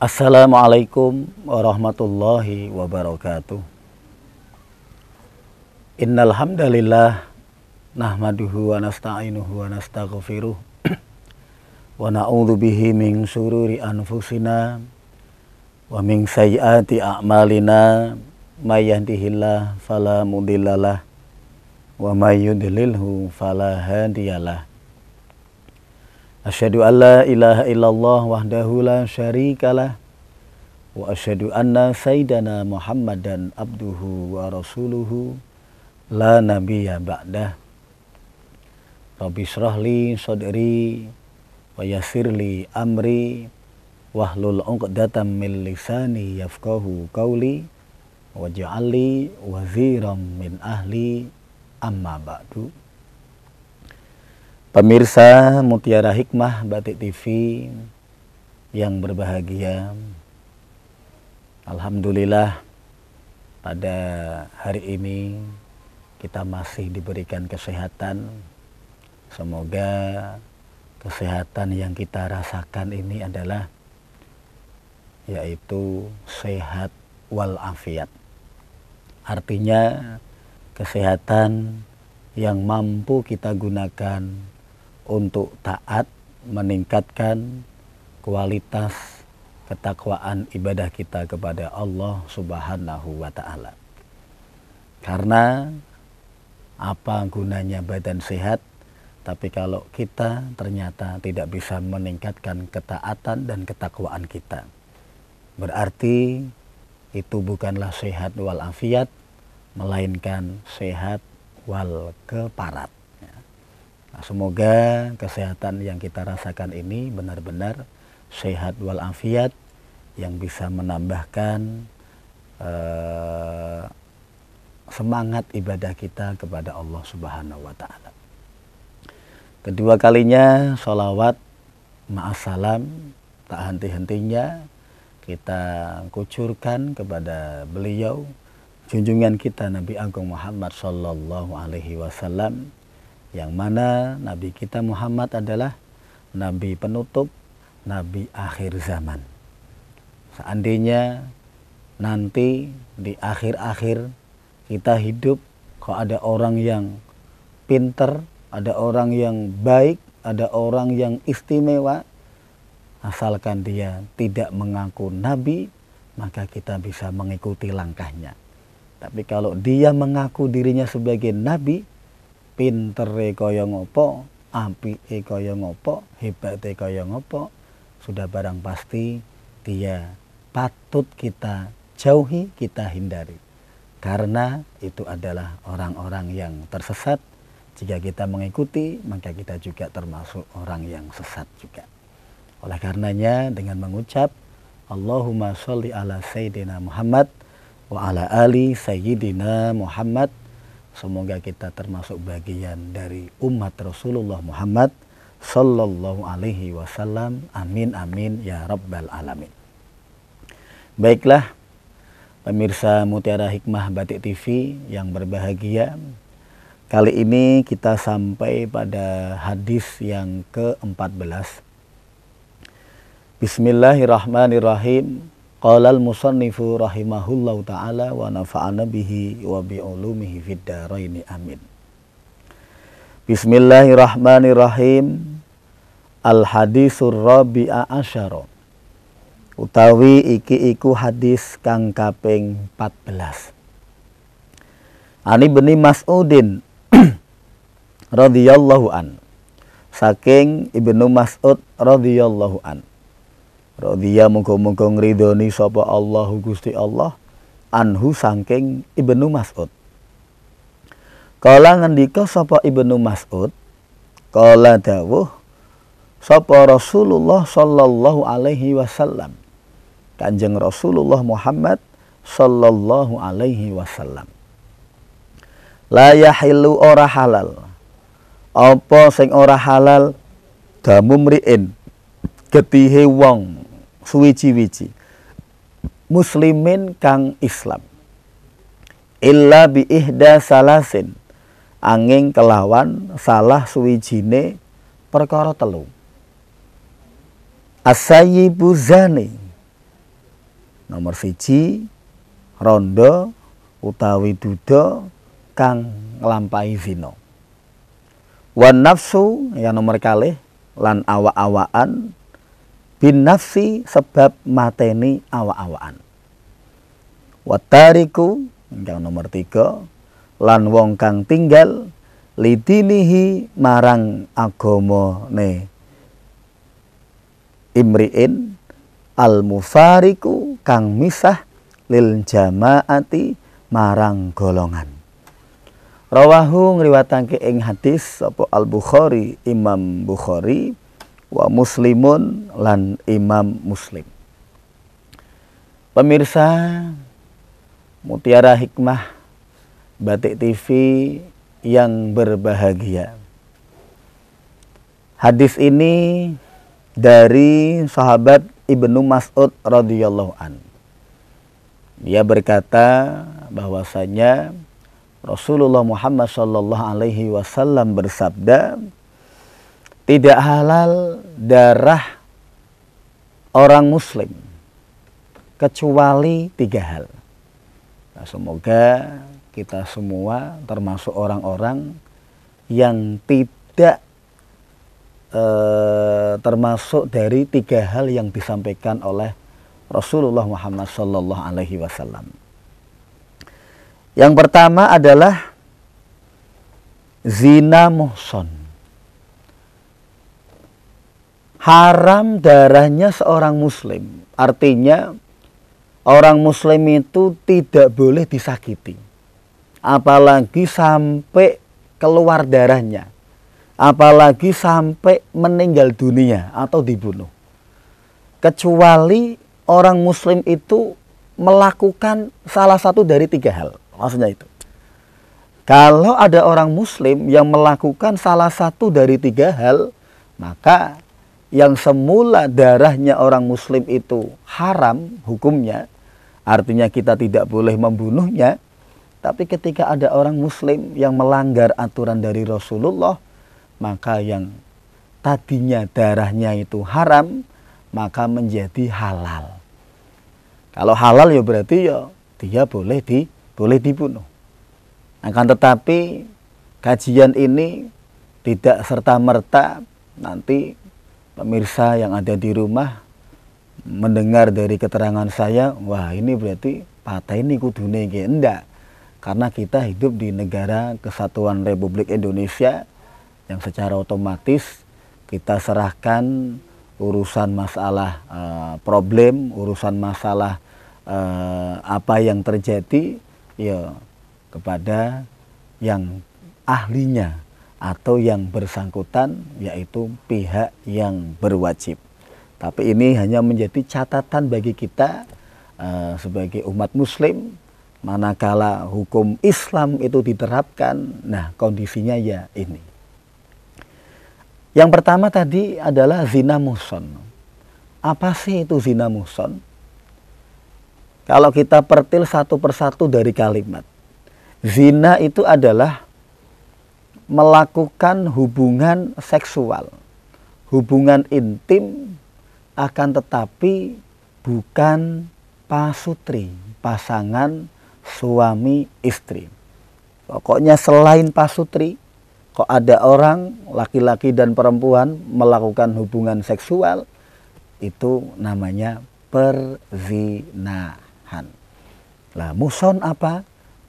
Assalamualaikum warahmatullahi wabarakatuh. Innal hamdalillah nahmaduhu wa nasta'inuhu wa nastaghfiruh wa na'udzu bihi min syururi anfusina wa min sayyiati a'malina may yahdihillahu fala mudhillalah wa may yudlilhu fala hadiyalah. Asyhadu an la ilaha illallah wahdahu la syarikalah wa asyhadu anna sayyidana Muhammadan abduhu wa rasuluhu la nabiyya ba'dah. Rabbi shrah li sadri wa yassir li amri wahlul 'uqdatam min lisani yafqahu qawli waj'al li waziran min ahli amma ba'du. Pemirsa Mutiara Hikmah Batik TV yang berbahagia, alhamdulillah pada hari ini kita masih diberikan kesehatan. Semoga kesehatan yang kita rasakan ini adalah yaitu sehat walafiat. Artinya kesehatan yang mampu kita gunakan untuk taat, meningkatkan kualitas ketakwaan ibadah kita kepada Allah Subhanahu wa Ta'ala. Karena apa gunanya badan sehat tapi kalau kita ternyata tidak bisa meningkatkan ketaatan dan ketakwaan kita, berarti itu bukanlah sehat walafiat, melainkan sehat wal keparat. Nah, semoga kesehatan yang kita rasakan ini benar-benar sehat walafiat yang bisa menambahkan semangat ibadah kita kepada Allah Subhanahu wa Ta'ala. Kedua kalinya sholawat ma'assalam tak henti-hentinya kita kucurkan kepada beliau junjungan kita Nabi Agung Muhammad Sallallahu Alaihi Wasallam, yang mana Nabi kita Muhammad adalah Nabi penutup, Nabi akhir zaman. Seandainya nanti di akhir-akhir kita hidup, kok ada orang yang pinter, ada orang yang baik, ada orang yang istimewa, asalkan dia tidak mengaku Nabi, maka kita bisa mengikuti langkahnya. Tapi kalau dia mengaku dirinya sebagai Nabi, pintere kaya ngopo, apike kaya ngopo, hebate kaya ngopo, sudah barang pasti dia patut kita jauhi, kita hindari. Karena itu adalah orang-orang yang tersesat. Jika kita mengikuti, maka kita juga termasuk orang yang sesat juga. Oleh karenanya dengan mengucap Allahumma sholli ala Sayyidina Muhammad wa ala ali Sayyidina Muhammad, semoga kita termasuk bagian dari umat Rasulullah Muhammad Sallallahu Alaihi Wasallam. Amin amin ya rabbal alamin. Baiklah pemirsa Mutiara Hikmah Batik TV yang berbahagia, kali ini kita sampai pada hadis yang ke-14. Bismillahirrahmanirrahim. Qala al-musannifu rahimahullahu ta'ala wa nafa'ana bihi wa bi'ulumihi fid dharaini amin. Bismillahirrahmanirrahim. Al-hadisur rabi'a asyara. Utawi iki iku hadis kang kaping 14. Ani Ibnu Mas'udin radhiyallahu an. Saking Ibnu Mas'ud radhiyallahu an. Radhiya muga-muga ngridoni sapa Allahu Gusti Allah anhu saking Ibnu Mas'ud. Kala ngendika sapa Ibnu Mas'ud, kala dawuh sapa Rasulullah sallallahu alaihi wasallam, Kanjeng Rasulullah Muhammad sallallahu alaihi wasallam. La yahillu ora halal. Apa sing ora halal damu mriin getihe wong suwiji-wiji muslimin kang Islam illa bi ihda salasin angin kelawan salah suwijine perkara telu. As-sayyibu zani, Nomor siji, rondo utawi duda kang nglampahi zina. Wan nafsu yang nomor kalih lan awak-awakan bin nafsi sebab mateni awak-awakan. Watariku yang nomor 3 lan wong kang tinggal lidinihi marang agamane imriin al mufariku kang misah lil jamaati marang golongan. Rawahu ngriwatake ing hadis sapa Al Bukhari, Imam Bukhari, wa Muslimun lan Imam Muslim. Pemirsa Mutiara Hikmah Batik TV yang berbahagia. Hadis ini dari sahabat Ibnu Mas'ud radhiyallahu an. Dia berkata bahwasanya Rasulullah Muhammad sallallahu alaihi wasallam bersabda, tidak halal darah orang muslim kecuali 3 hal. Nah, semoga kita semua termasuk orang-orang yang tidak termasuk dari 3 hal yang disampaikan oleh Rasulullah Muhammad sallallahu alaihi wasallam. Yang pertama adalah zina muhson. Haram darahnya seorang muslim. Artinya orang muslim itu tidak boleh disakiti. Apalagi sampai keluar darahnya. Apalagi sampai meninggal dunia atau dibunuh. Kecuali orang muslim itu melakukan salah satu dari 3 hal. Maksudnya itu. Kalau ada orang muslim yang melakukan salah satu dari 3 hal, maka yang semula darahnya orang muslim itu haram hukumnya, artinya kita tidak boleh membunuhnya. Tapi ketika ada orang muslim yang melanggar aturan dari Rasulullah, maka yang tadinya darahnya itu haram, maka menjadi halal. Kalau halal ya berarti ya dia boleh dibunuh. Akan tetapi kajian ini tidak serta-merta nanti pemirsa yang ada di rumah mendengar dari keterangan saya, wah ini berarti patah ini kudune nggih. Enggak. Karena kita hidup di negara Kesatuan Republik Indonesia yang secara otomatis kita serahkan urusan masalah problem, urusan masalah apa yang terjadi ya kepada yang ahlinya atau yang bersangkutan, yaitu pihak yang berwajib. Tapi ini hanya menjadi catatan bagi kita sebagai umat muslim. Manakala hukum Islam itu diterapkan, nah kondisinya ya ini. Yang pertama tadi adalah zina muhson. Apa sih itu zina muhson? Kalau kita pertil satu persatu dari kalimat. Zina itu adalah melakukan hubungan seksual. Hubungan intim, akan tetapi bukan pasutri, pasangan suami istri. Pokoknya selain pasutri, kok ada orang laki-laki dan perempuan melakukan hubungan seksual, itu namanya perzinahan. Lah muhson apa?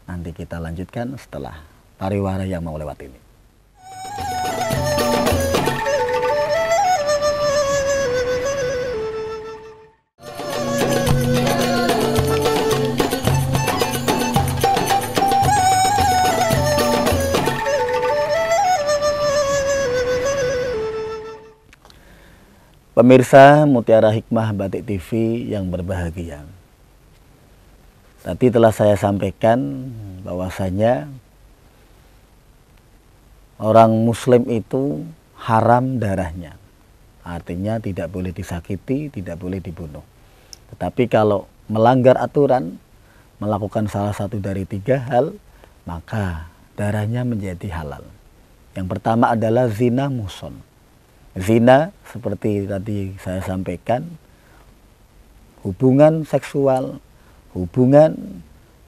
Nanti kita lanjutkan setelah pariwara yang mau lewat ini. Pemirsa Mutiara Hikmah Batik TV yang berbahagia. Tadi telah saya sampaikan bahwasanya orang muslim itu haram darahnya. Artinya tidak boleh disakiti, tidak boleh dibunuh. Tetapi kalau melanggar aturan, melakukan salah satu dari 3 hal, maka darahnya menjadi halal. Yang pertama adalah zina muhson. Zina seperti tadi saya sampaikan, hubungan seksual, hubungan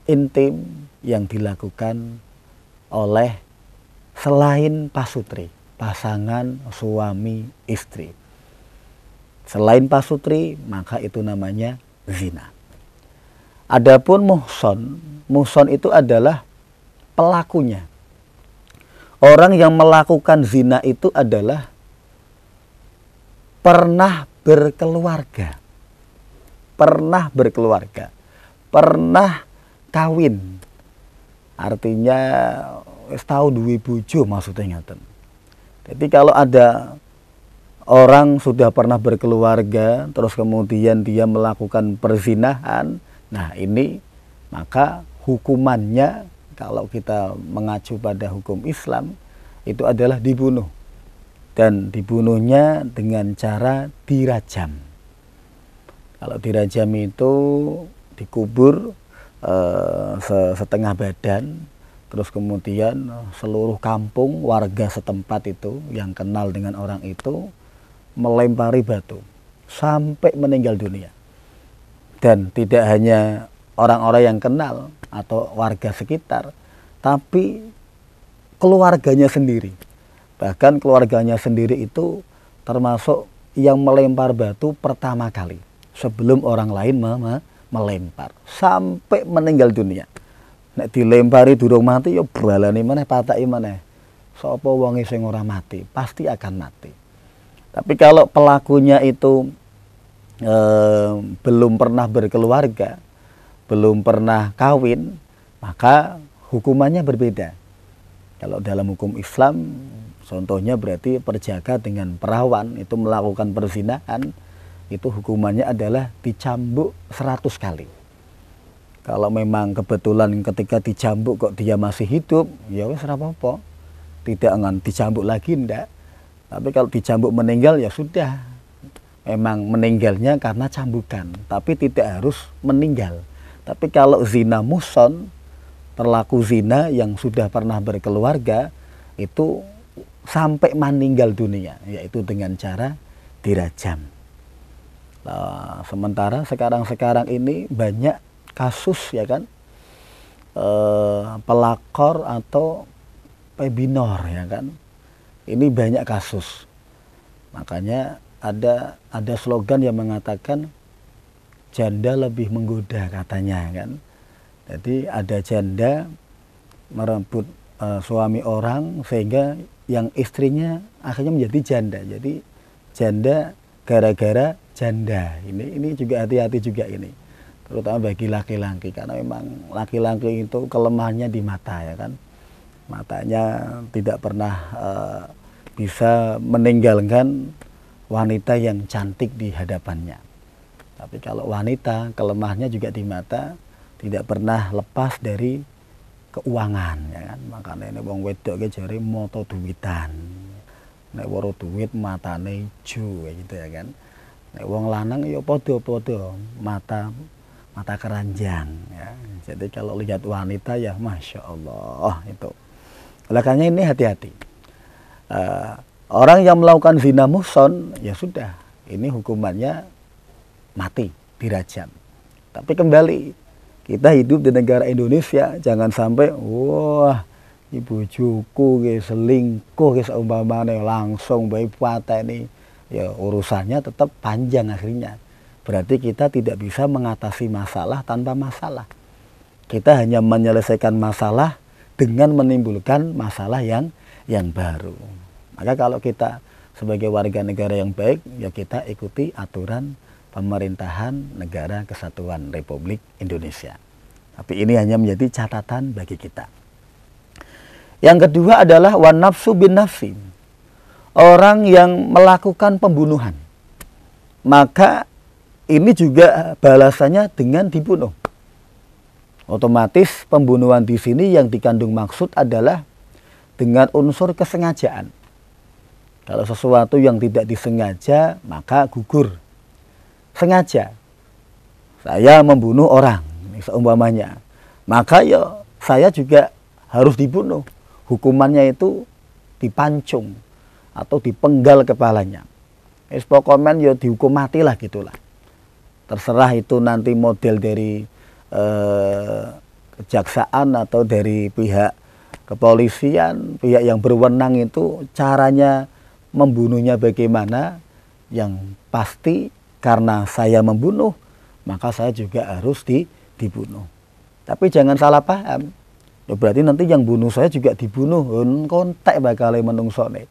intim yang dilakukan oleh selain pasutri, pasangan suami istri. Selain pasutri, maka itu namanya zina. Adapun muhson, muhson itu adalah pelakunya. Orang yang melakukan zina itu adalah pernah berkeluarga, pernah kawin. Artinya tahu duwe bojo maksudnya ngaten. Jadi kalau ada orang sudah pernah berkeluarga terus kemudian dia melakukan perzinahan, nah ini maka hukumannya kalau kita mengacu pada hukum Islam itu adalah dibunuh, dan dibunuhnya dengan cara dirajam. Kalau dirajam itu dikubur setengah badan, terus kemudian seluruh kampung warga setempat itu yang kenal dengan orang itu melempari batu sampai meninggal dunia. Dan tidak hanya orang-orang yang kenal atau warga sekitar, tapi keluarganya sendiri. Bahkan keluarganya sendiri itu termasuk yang melempar batu pertama kali sebelum orang lain melempar sampai meninggal dunia. Nek dilempari durung mati ya balane maneh pataki maneh. Sapa wonge sing ora mati pasti akan mati. Tapi kalau pelakunya itu belum pernah berkeluarga, belum pernah kawin, maka hukumannya berbeda. Kalau dalam hukum Islam, contohnya berarti perjaka dengan perawan itu melakukan perzinahan, itu hukumannya adalah dicambuk 100 kali. Kalau memang kebetulan ketika dicambuk kok dia masih hidup, ya wis ora apa-apa. Tidak akan dicambuk lagi ndak. Tapi kalau dicambuk meninggal ya sudah. Memang meninggalnya karena cambukan, tapi tidak harus meninggal. Tapi kalau zina muhson, pelaku zina yang sudah pernah berkeluarga, itu sampai meninggal dunia, yaitu dengan cara dirajam. Nah, sementara sekarang ini banyak kasus ya kan, pelakor atau pebinor ya kan, ini banyak kasus. Makanya ada slogan yang mengatakan janda lebih menggoda katanya kan. Jadi ada janda merebut suami orang sehingga yang istrinya akhirnya menjadi janda. Jadi janda gara-gara janda. Ini juga hati-hati juga ini. Terutama bagi laki-laki, karena memang laki-laki itu kelemahannya di mata ya kan. Matanya tidak pernah bisa meninggalkan wanita yang cantik di hadapannya. Tapi kalau wanita kelemahannya juga di mata, tidak pernah lepas dari keuangan ya kan. Makanya ini wong wedok ki jare moto duwitan. Nek waro duwit matane ijo gitu ya kan. Nek wong lanang ya padha-padha mata keranjang ya. Jadi kalau lihat wanita ya Masya Allah itu. Makanya ini hati-hati. Orang yang melakukan zina muhson ya sudah, ini hukumannya mati, dirajam. Tapi kembali, kita hidup di negara Indonesia, jangan sampai wah ibu bojoku ge selingkuh ge seumpamane langsung bae pateni. Ya urusannya tetap panjang akhirnya. Berarti kita tidak bisa mengatasi masalah tanpa masalah. Kita hanya menyelesaikan masalah dengan menimbulkan masalah yang baru. Maka kalau kita sebagai warga negara yang baik, ya kita ikuti aturan pemerintahan Negara Kesatuan Republik Indonesia. Tapi ini hanya menjadi catatan bagi kita. Yang kedua adalah wan nafsu bin nafsi. Orang yang melakukan pembunuhan, maka ini juga balasannya dengan dibunuh. Otomatis pembunuhan di sini yang dikandung maksud adalah dengan unsur kesengajaan. Kalau sesuatu yang tidak disengaja, maka gugur. Sengaja, saya membunuh orang, seumpamanya, maka ya saya juga harus dibunuh. Hukumannya itu dipancung atau dipenggal kepalanya. Pokoknya ya dihukum mati lah gitulah. terserah itu nanti model dari kejaksaan atau dari pihak kepolisian, pihak yang berwenang itu caranya membunuhnya bagaimana. Yang pasti karena saya membunuh, maka saya juga harus dibunuh. Tapi jangan salah paham, ya berarti nanti yang bunuh saya juga dibunuh. Kontek bakal menungsone.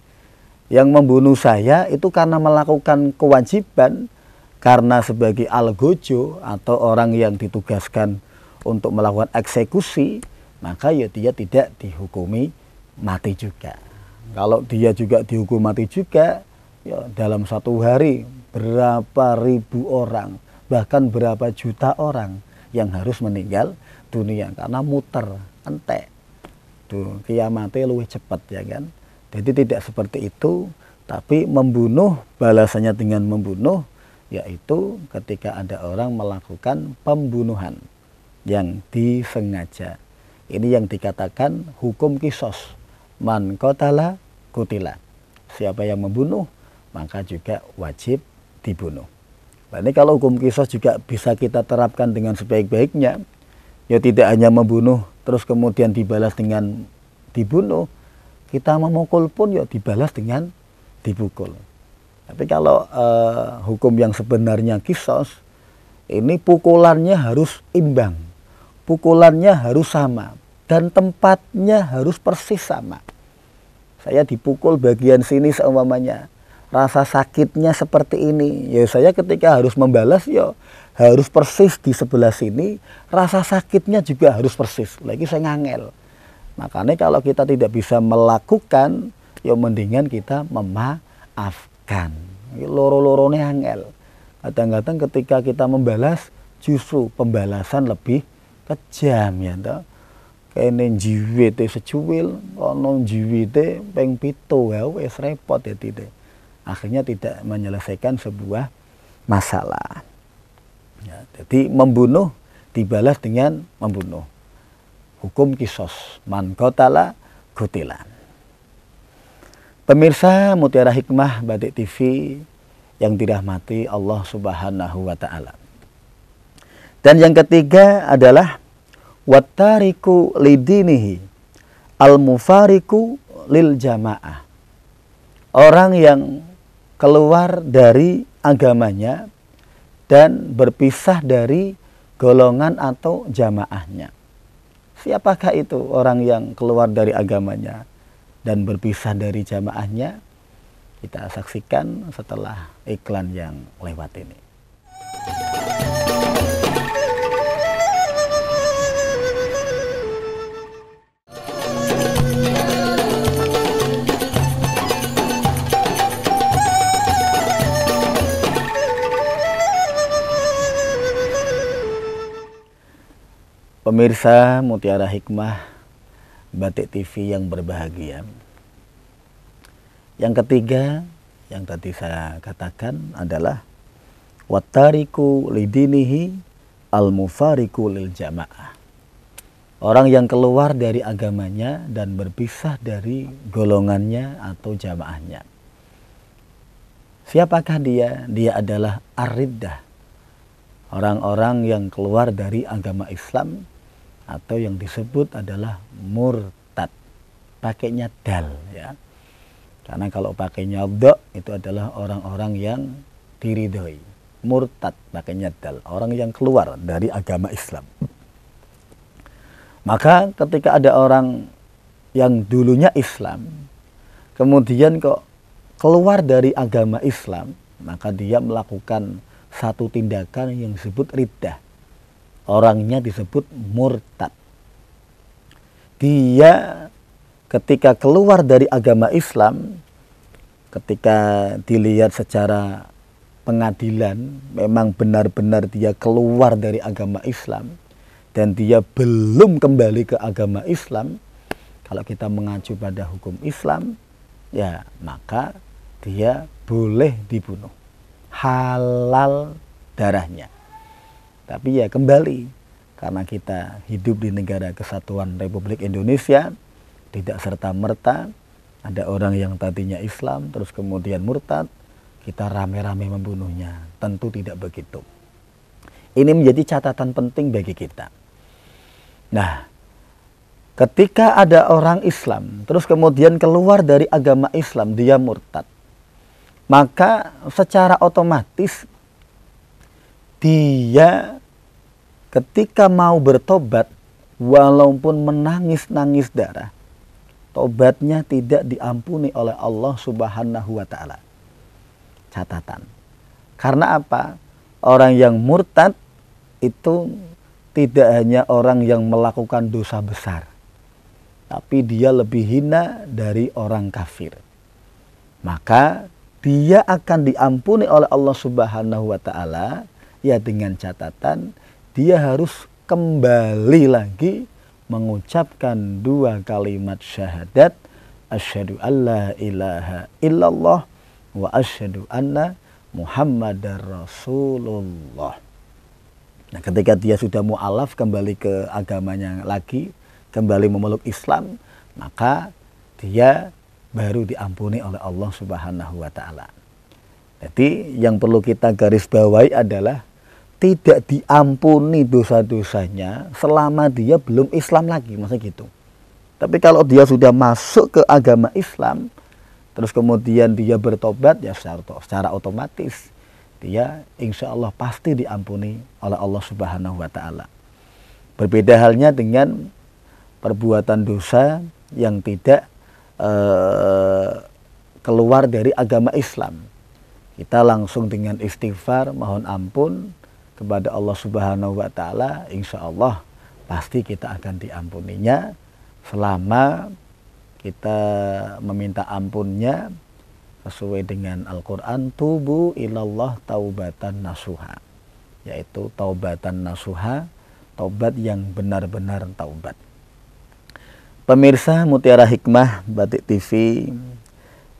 Yang membunuh saya itu karena melakukan kewajiban, karena sebagai algojo atau orang yang ditugaskan untuk melakukan eksekusi, maka ya dia tidak dihukumi mati juga. Kalau dia juga dihukum mati juga, ya dalam satu hari berapa ribu orang, bahkan berapa juta orang yang harus meninggal dunia karena muter, entek. Tuh, kiamatnya lebih cepat ya kan. Jadi tidak seperti itu, tapi membunuh balasannya dengan membunuh, yaitu ketika ada orang melakukan pembunuhan yang disengaja. Ini yang dikatakan hukum kisos. Man qatala qutila. Siapa yang membunuh, maka juga wajib dibunuh. Nah, ini kalau hukum kisos juga bisa kita terapkan dengan sebaik-baiknya. Ya tidak hanya membunuh terus kemudian dibalas dengan dibunuh. Kita memukul pun ya dibalas dengan dipukul. Tapi kalau hukum yang sebenarnya kisos, ini pukulannya harus imbang. Pukulannya harus sama. Dan tempatnya harus persis sama. Saya dipukul bagian sini seumpamanya, rasa sakitnya seperti ini. Ya saya ketika harus membalas ya harus persis di sebelah sini, rasa sakitnya juga harus persis. Lagi saya ngangel. Makanya kalau kita tidak bisa melakukan, ya mendingan kita memaafkan. Loro-lorone angel. Kadang-kadang ketika kita membalas, justru pembalasan lebih kejam ya toh. Kene jiwite secuil, ono jiwite ping 7 ya wis repot ya tidak. Akhirnya tidak menyelesaikan sebuah masalah. Ya, jadi membunuh dibalas dengan membunuh. Hukum kisos, man qatala qutila. Pemirsa Mutiara Hikmah Batik TV yang dirahmati Allah Subhanahu wa taala. Dan yang ketiga adalah wattariku lidinihi al-mufariku lil jamaah. Orang yang keluar dari agamanya dan berpisah dari golongan atau jamaahnya. Siapakah itu orang yang keluar dari agamanya dan berpisah dari jamaahnya? Kita saksikan setelah iklan yang lewat ini. Pemirsa Mutiara Hikmah Batik TV yang berbahagia. Yang ketiga yang tadi saya katakan adalah wattariku lidinihi al-mufariku lil jamaah. Orang yang keluar dari agamanya dan berpisah dari golongannya atau jamaahnya. Siapakah dia? Dia adalah ar-riddah. Orang-orang yang keluar dari agama Islam atau yang disebut adalah murtad. Pakainya dal ya. Karena kalau pakainya dha itu adalah orang-orang yang diridhoi. Murtad pakainya dal, orang yang keluar dari agama Islam. Maka ketika ada orang yang dulunya Islam, kemudian kok keluar dari agama Islam, maka dia melakukan satu tindakan yang disebut riddah. Orangnya disebut murtad. Dia ketika keluar dari agama Islam, ketika dilihat secara pengadilan, memang benar-benar dia keluar dari agama Islam dan dia belum kembali ke agama Islam. Kalau kita mengacu pada hukum Islam, ya maka dia boleh dibunuh. Halal darahnya. Tapi ya kembali, karena kita hidup di negara kesatuan Republik Indonesia, tidak serta-merta ada orang yang tadinya Islam terus kemudian murtad, kita rame-rame membunuhnya. Tentu tidak begitu. Ini menjadi catatan penting bagi kita. Nah, ketika ada orang Islam, terus kemudian keluar dari agama Islam, dia murtad, maka secara otomatis dia ketika mau bertobat, walaupun menangis-nangis darah, tobatnya tidak diampuni oleh Allah Subhanahu wa Ta'ala. Catatan. Karena apa? Orang yang murtad itu tidak hanya orang yang melakukan dosa besar, tapi dia lebih hina dari orang kafir. Maka dia akan diampuni oleh Allah Subhanahu wa Ta'ala, ya dengan catatan dia harus kembali lagi mengucapkan 2 kalimat syahadat, asyhadu alla ilaha illallah wa asyhadu anna Muhammadar Rasulullah. Nah, ketika dia sudah mu'alaf, kembali ke agamanya lagi, kembali memeluk Islam, maka dia baru diampuni oleh Allah Subhanahu wa Ta'ala. Jadi yang perlu kita garis bawahi adalah tidak diampuni dosa-dosanya selama dia belum Islam lagi, maksudnya gitu. Tapi kalau dia sudah masuk ke agama Islam, terus kemudian dia bertobat, ya secara otomatis dia insya Allah pasti diampuni oleh Allah Subhanahu wa Ta'ala. Berbeda halnya dengan perbuatan dosa yang tidak keluar dari agama Islam. Kita langsung dengan istighfar, mohon ampun kepada Allah Subhanahu wa Ta'ala, insya Allah pasti kita akan diampuninya selama kita meminta ampunnya sesuai dengan Al-Quran, tubu ilallah taubatan nasuha, yaitu taubatan nasuha, taubat yang benar-benar taubat. Pemirsa Mutiara Hikmah Batik TV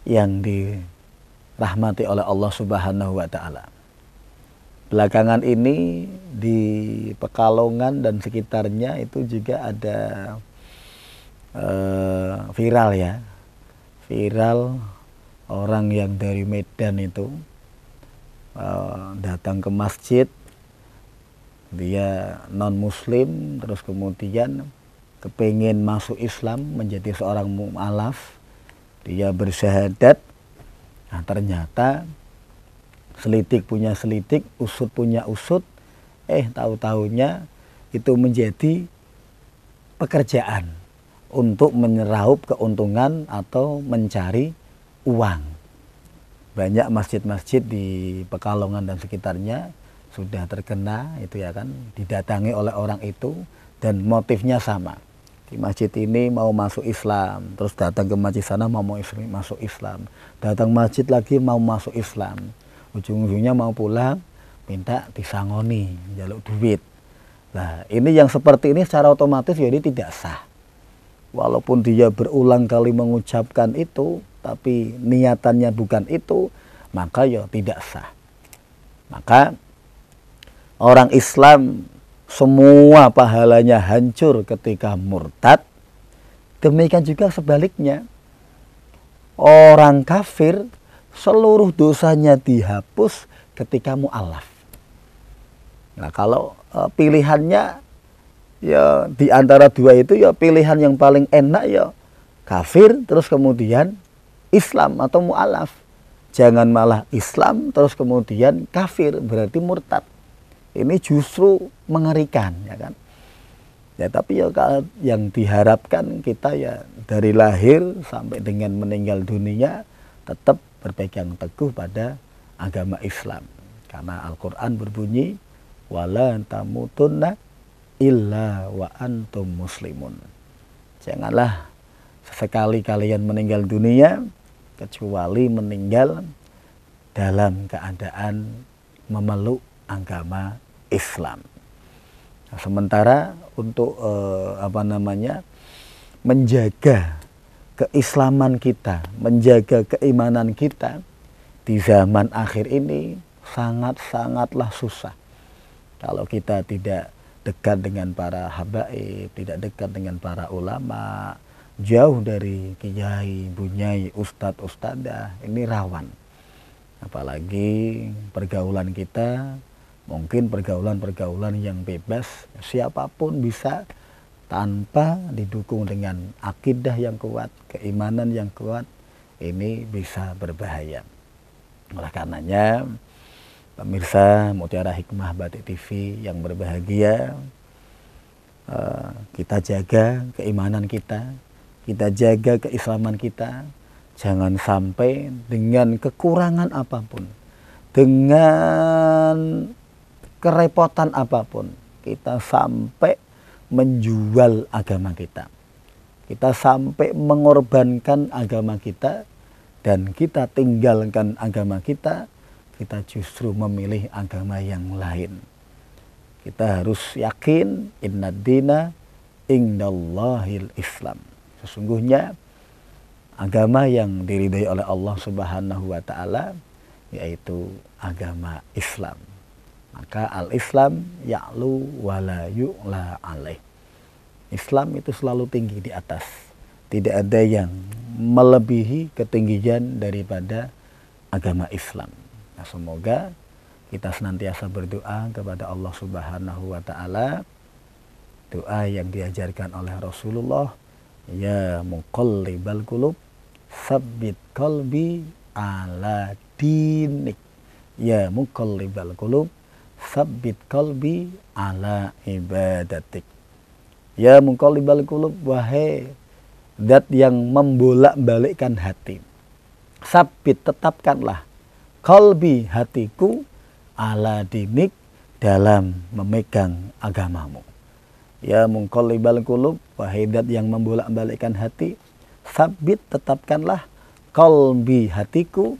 yang dirahmati oleh Allah Subhanahu wa Ta'ala, belakangan ini di Pekalongan dan sekitarnya itu juga ada viral ya, viral orang yang dari Medan itu datang ke masjid, dia non muslim, terus kemudian kepingin masuk Islam menjadi seorang mu'alaf, dia bersyahadat. Nah, ternyata selidik punya selidik, usut punya usut, tahu-tahunya itu menjadi pekerjaan untuk menyeraup keuntungan atau mencari uang. Banyak masjid-masjid di Pekalongan dan sekitarnya sudah terkena itu ya kan, didatangi oleh orang itu dan motifnya sama. Di masjid ini mau masuk Islam, terus datang ke masjid sana mau masuk Islam, datang masjid lagi mau masuk Islam, ujung-ujungnya mau pulang minta disangoni, jaluk duit. Nah, ini yang seperti ini secara otomatis jadi tidak sah. Walaupun dia berulang kali mengucapkan itu, tapi niatannya bukan itu, maka ya tidak sah. Maka orang Islam semua pahalanya hancur ketika murtad. Demikian juga sebaliknya, orang kafir seluruh dosanya dihapus ketika mu'alaf. Nah, kalau pilihannya ya di antara dua itu, ya pilihan yang paling enak ya kafir terus kemudian Islam atau mu'alaf. Jangan malah Islam terus kemudian kafir, berarti murtad. Ini justru mengerikan ya kan. Ya tapi ya yang diharapkan kita ya dari lahir sampai dengan meninggal dunia tetap berpegang teguh pada agama Islam. Karena Al-Qur'an berbunyi wala tamutunna illa wa antum muslimun. Janganlah sesekali kalian meninggal dunia kecuali meninggal dalam keadaan memeluk agama Islam. Nah, sementara untuk menjaga keislaman kita, menjaga keimanan kita di zaman akhir ini sangat-sangatlah susah. Kalau kita tidak dekat dengan para habaib, tidak dekat dengan para ulama, jauh dari kiai, bunyai, ustadz, ustadzah, ini rawan. Apalagi pergaulan kita Mungkin pergaulan-pergaulan yang bebas, siapapun bisa tanpa didukung dengan akidah yang kuat, keimanan yang kuat, ini bisa berbahaya. Oleh karenanya, pemirsa Mutiara Hikmah Batik TV yang berbahagia, kita jaga keimanan kita jaga keislaman kita, jangan sampai dengan kekurangan apapun, dengan kerepotan apapun, kita sampai menjual agama kita. Kita sampai mengorbankan agama kita, dan kita tinggalkan agama kita justru memilih agama yang lain. Kita harus yakin, inna dina indallahil Islam. Sesungguhnya agama yang diridhai oleh Allah Subhanahu wa taala yaitu agama Islam. Maka al-Islam ya'lu wa la yu'la alaih. Islam itu selalu tinggi di atas. Tidak ada yang melebihi ketinggian daripada agama Islam. Nah, semoga kita senantiasa berdoa kepada Allah Subhanahu wa taala, doa yang diajarkan oleh Rasulullah, ya muqallibal qulub sabbit qalbi ala dinik. Ya muqallibal qulub sabbit qalbi ala ibadatik. Ya muqallibal qulub, wahai zat yang membolak-balikkan hati, sabbit, tetapkanlah, qalbi, hatiku, ala dinik, dalam memegang agamamu. Ya muqallibal qulub, wahai zat yang membolak-balikkan hati, sabbit, tetapkanlah, qalbi, hatiku,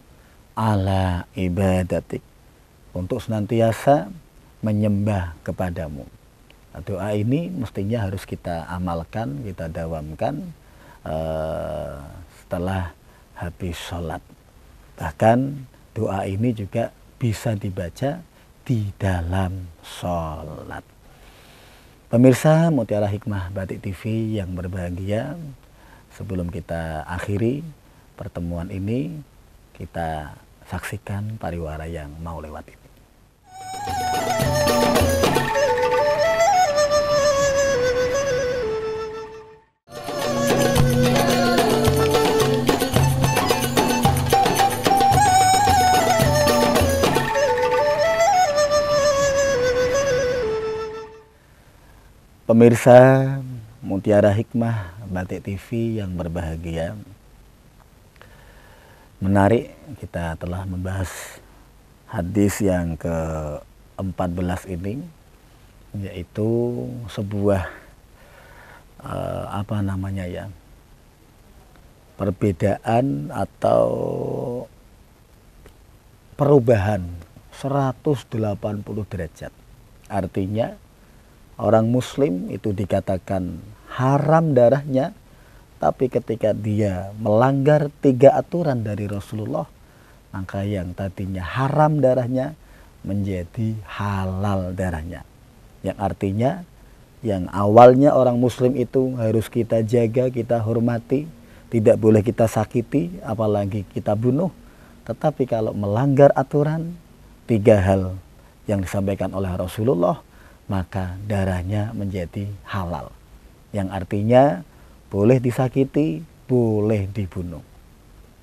ala ibadatik, untuk senantiasa menyembah kepadamu. Nah, doa ini mestinya harus kita amalkan, kita dawamkan setelah habis sholat. Bahkan doa ini juga bisa dibaca di dalam sholat. Pemirsa Mutiara Hikmah Batik TV yang berbahagia, sebelum kita akhiri pertemuan ini, kita saksikan pariwara yang mau lewat ini. Pemirsa Mutiara Hikmah Batik TV yang berbahagia, menarik, kita telah membahas hadis yang ke-14 ini, yaitu sebuah perbedaan atau perubahan 180 derajat. Artinya orang muslim itu dikatakan haram darahnya, tapi ketika dia melanggar 3 aturan dari Rasulullah, maka yang tadinya haram darahnya menjadi halal darahnya. Yang artinya yang awalnya orang muslim itu harus kita jaga, kita hormati, tidak boleh kita sakiti, apalagi kita bunuh. Tetapi kalau melanggar aturan 3 hal yang disampaikan oleh Rasulullah, maka darahnya menjadi halal. Yang artinya boleh disakiti, boleh dibunuh,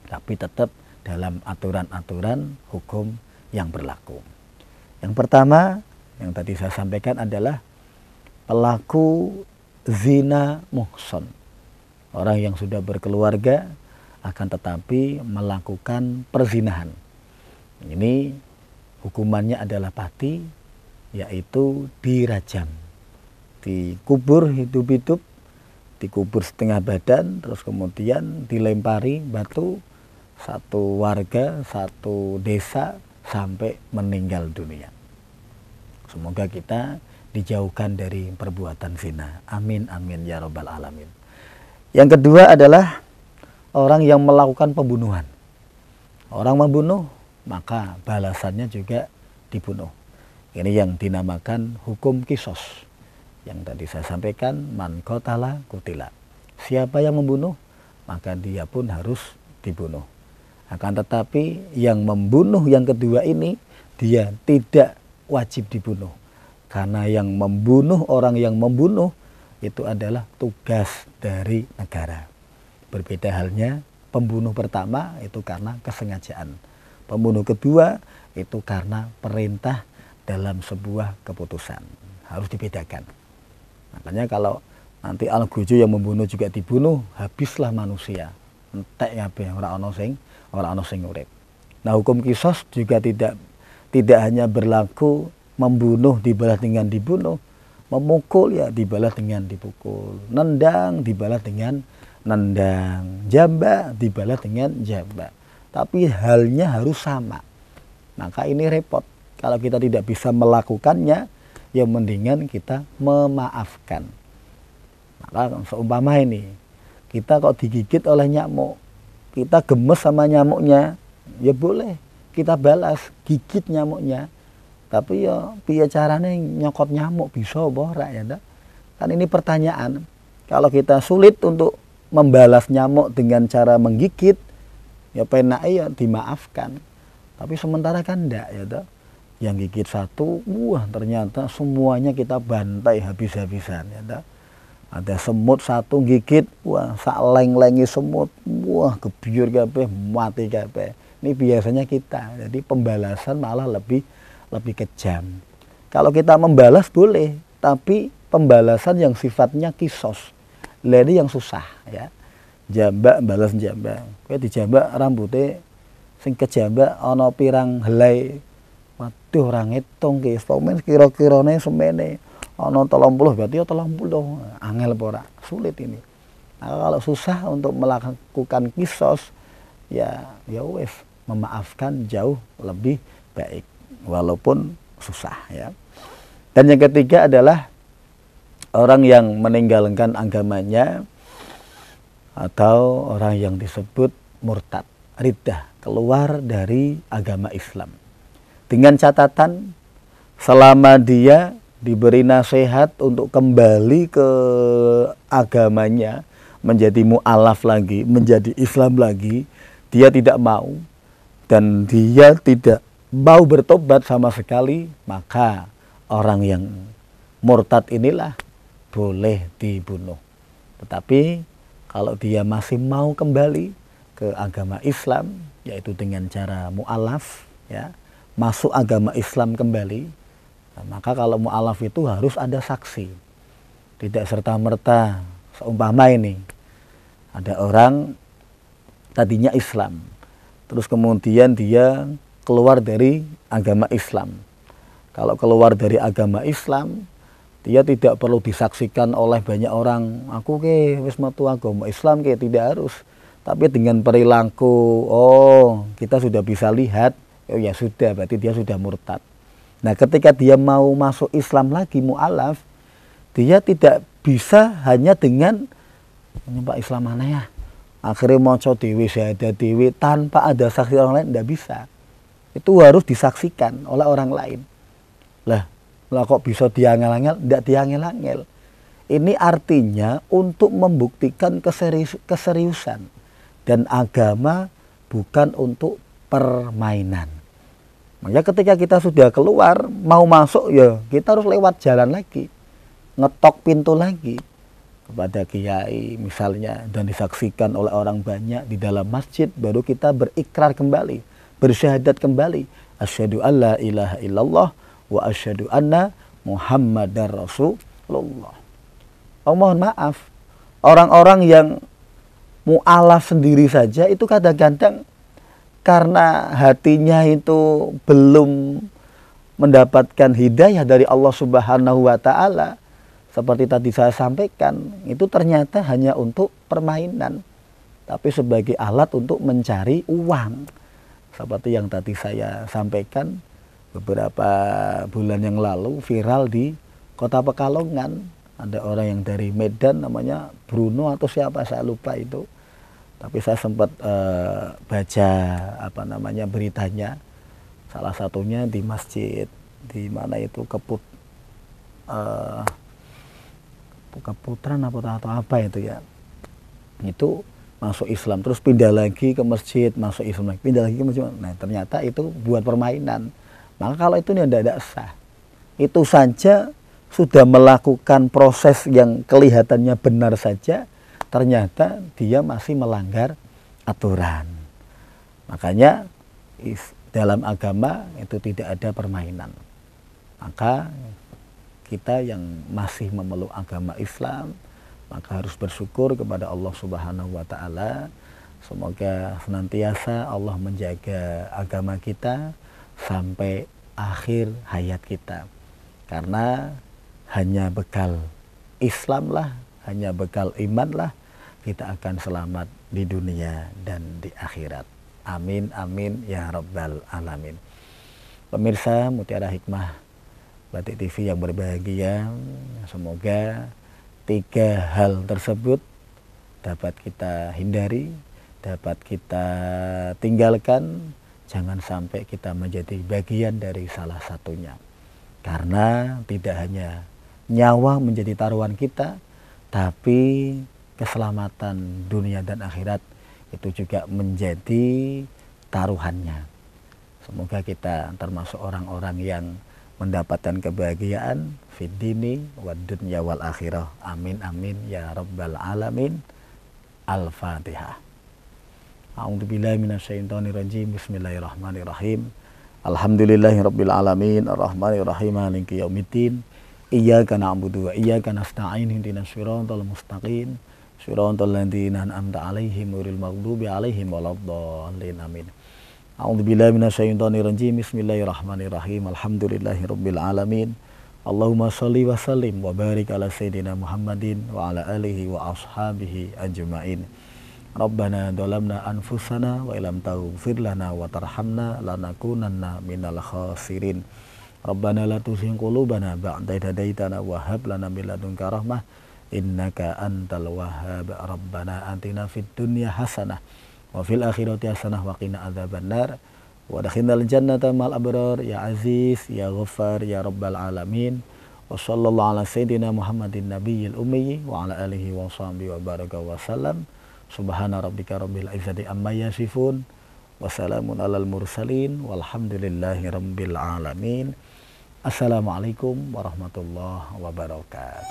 tapi tetap dalam aturan-aturan hukum yang berlaku. Yang pertama yang tadi saya sampaikan adalah pelaku zina muhson, orang yang sudah berkeluarga akan tetapi melakukan perzinahan. Ini hukumannya adalah pati, yaitu dirajam, dikubur hidup-hidup, dikubur setengah badan, terus kemudian dilempari batu, satu warga, satu desa, sampai meninggal dunia. Semoga kita dijauhkan dari perbuatan zina. Amin, amin, ya robbal alamin. Yang kedua adalah orang yang melakukan pembunuhan. Orang membunuh, maka balasannya juga dibunuh. Ini yang dinamakan hukum kisos. Yang tadi saya sampaikan, man qatala qutila. Siapa yang membunuh, maka dia pun harus dibunuh. Akan tetapi yang membunuh yang kedua ini, dia tidak wajib dibunuh. Karena yang membunuh, orang yang membunuh itu adalah tugas dari negara. Berbeda halnya pembunuh pertama itu karena kesengajaan. Pembunuh kedua itu karena perintah dalam sebuah keputusan. Harus dibedakan. Makanya kalau nanti Al-Gojo yang membunuh juga dibunuh, habislah manusia. Entek kabeh ora ana sing urip. Nah, hukum kisos juga tidak hanya berlaku membunuh dibalas dengan dibunuh, memukul ya dibalas dengan dipukul, nendang dibalas dengan nendang, jambak dibalas dengan jambak. Tapi halnya harus sama. Maka ini repot. Kalau kita tidak bisa melakukannya, ya mendingan kita memaafkan. Maka seumpama ini, kita kok digigit oleh nyamuk, kita gemes sama nyamuknya, ya boleh kita balas, gigit nyamuknya. Tapi ya piye carane nyokot nyamuk bisa apa ora ya ndak? Kan ini pertanyaan. Kalau kita sulit untuk membalas nyamuk dengan cara menggigit, ya penake ya dimaafkan. Tapi sementara kan ndak ya ndak? Yang gigit satu, wah ternyata semuanya kita bantai habis-habisan ya ndak? Ada semut satu gigit, wah sak leng-lengi semut, wah gebyur kabeh, mati kabeh. Ini biasanya kita. Jadi pembalasan malah lebih kejam. Kalau kita membalas boleh, tapi pembalasan yang sifatnya kisos. Lah ini yang susah ya. Jambak balas jambak. Kowe dijambak rambutnya sing kejambak ana pirang helai. Waduh ora ngitung ki, stomen kira-kirane semene. Ana 30 berarti ya 30. Angel apa ora? Sulit ini. Nah, kalau susah untuk melakukan kisos, ya wes, memaafkan jauh lebih baik walaupun susah ya. Dan yang ketiga adalah orang yang meninggalkan agamanya atau orang yang disebut murtad, riddah, keluar dari agama Islam. Dengan catatan selama dia diberi nasihat untuk kembali ke agamanya, menjadi mu'alaf lagi, menjadi Islam lagi, dia tidak mau dan dia tidak mau bertobat sama sekali, maka orang yang murtad inilah boleh dibunuh. Tetapi kalau dia masih mau kembali ke agama Islam, yaitu dengan cara mu'alaf, ya, masuk agama Islam kembali, nah, maka kalau mu'alaf itu harus ada saksi. Tidak serta-merta, seumpama ini ada orang tadinya Islam, terus kemudian dia keluar dari agama Islam. Kalau keluar dari agama Islam, dia tidak perlu disaksikan oleh banyak orang. Aku ke wis metu agama Islam ke, tidak harus. Tapi dengan perilaku, oh kita sudah bisa lihat, oh ya sudah, berarti dia sudah murtad. Nah, ketika dia mau masuk Islam lagi, mu'alaf, dia tidak bisa hanya dengan menyembah Islam mana ya. Akhirnya maca dewi, syahadat dewi, tanpa ada saksi orang lain, tidak bisa. Itu harus disaksikan oleh orang lain. Lah kok bisa diangel-angel? Tidak diangel-angel. Ini artinya untuk membuktikan keseriusan. Dan agama bukan untuk permainan. Makanya ketika kita sudah keluar, mau masuk ya kita harus lewat jalan lagi. Ngetok pintu lagi kepada kiai misalnya, dan disaksikan oleh orang banyak di dalam masjid, baru kita berikrar kembali, bersyahadat kembali, asyhadu alla ilaha illallah wa asyhadu anna muhammadar rasulullah. Oh, mohon maaf, orang-orang yang mu'alaf sendiri saja itu kadang-kadang karena hatinya itu belum mendapatkan hidayah dari Allah Subhanahu wa Ta'ala, seperti tadi saya sampaikan, itu ternyata hanya untuk permainan, tapi sebagai alat untuk mencari uang. Seperti yang tadi saya sampaikan beberapa bulan yang lalu, viral di Kota Pekalongan. Ada orang yang dari Medan, namanya Bruno atau siapa saya lupa itu. Tapi saya sempat baca beritanya. Salah satunya di masjid di mana itu Keputran atau apa itu ya. Itu masuk Islam, terus pindah lagi ke masjid, masuk Islam lagi, pindah lagi ke masjid. Nah, ternyata itu buat permainan. Maka kalau itu tidak sah. Itu saja sudah melakukan proses yang kelihatannya benar saja, ternyata dia masih melanggar aturan. Makanya dalam agama itu tidak ada permainan. Maka kita yang masih memeluk agama Islam, maka harus bersyukur kepada Allah Subhanahu wa taala. Semoga senantiasa Allah menjaga agama kita sampai akhir hayat kita. Karena hanya bekal Islam lah, hanya bekal iman lah, kita akan selamat di dunia dan di akhirat. Amin, amin, ya rabbal alamin. Pemirsa Mutiara Hikmah Batik TV yang berbahagia, semoga 3 hal tersebut dapat kita hindari, dapat kita tinggalkan, jangan sampai kita menjadi bagian dari salah satunya. Karena tidak hanya nyawa menjadi taruhan kita, tapi keselamatan dunia dan akhirat itu juga menjadi taruhannya. Semoga kita termasuk orang-orang yang mendapatkan kebahagiaan fid dini wad dunya wal akhirah. Amin amin ya rabbal alamin. Al-Fatihah. A'udzubillahi minasyaitonirrajim. Bismillahirrahmanirrahim. Alhamdulillahirabbil alamin arrahmanirrahim maliki yaumiddin. Iyyaka na'budu wa iyyaka nasta'in ihdinas siratal mustaqim siratal ladzina an'amta 'alaihim ghairil maghdubi 'alaihim waladdallin. Amin. A'udzubillahi minasyaitonirrajim. Bismillahirrahmanirrahim. Alhamdulillahirabbil alamin. Allahumma sholli wa sallim wa barik ala sayyidina Muhammadin wa ala alihi wa ashabihi ajma'in. Rabbana dhalamna anfusana wa illam taghfir lana wa tarhamna lanakunanna minal khasirin. Rabbana la tuzigh qulubana ba'da idh hadaitana wa hab lana min ladunka rahmah innaka antal wahhab. Rabbana atina fid dunya hasanah wa fil akhirati hasanah wa qina adzabannar. Wa dakhinal jannata mal abrar ya aziz ya ghaffar ya rabbal alamin. Wa sallallahu ala sayyidina Muhammadin nabiyil ummi wa ala alihi wa sahbihi wa baraka wa sallam. Subhana rabbika rabbil izzati amma yasifun wa salamun alal mursalin walhamdulillahi rabbil alamin. Assalamualaikum warahmatullahi wabarakatuh.